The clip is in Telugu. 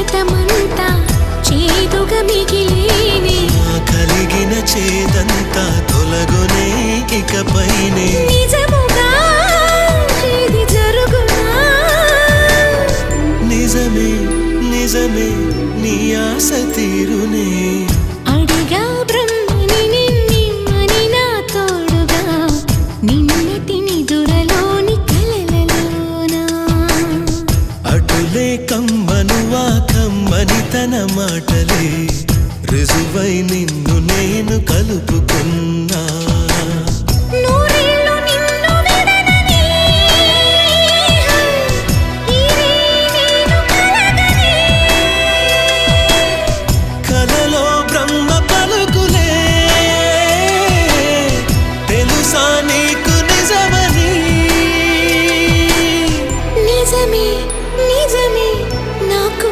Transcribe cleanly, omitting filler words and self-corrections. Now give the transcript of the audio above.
సతతమంతా చేదుగా మిగిలేనే కలిగిన చేదంతా తొలగునే ఇకపైనే నిజముగా ఇది జరుగునా నిజమే నిజమే నీ ఆశ తీరునే అడిగా బ్రహ్మని నిన్నని నా తోడుగా నిన్నటి నిదురలోని కలలలోనా అటులే కమ్మనువా కమ్మని తన మాటలే రుజువై నిన్ను నేను కలుపుకున్నా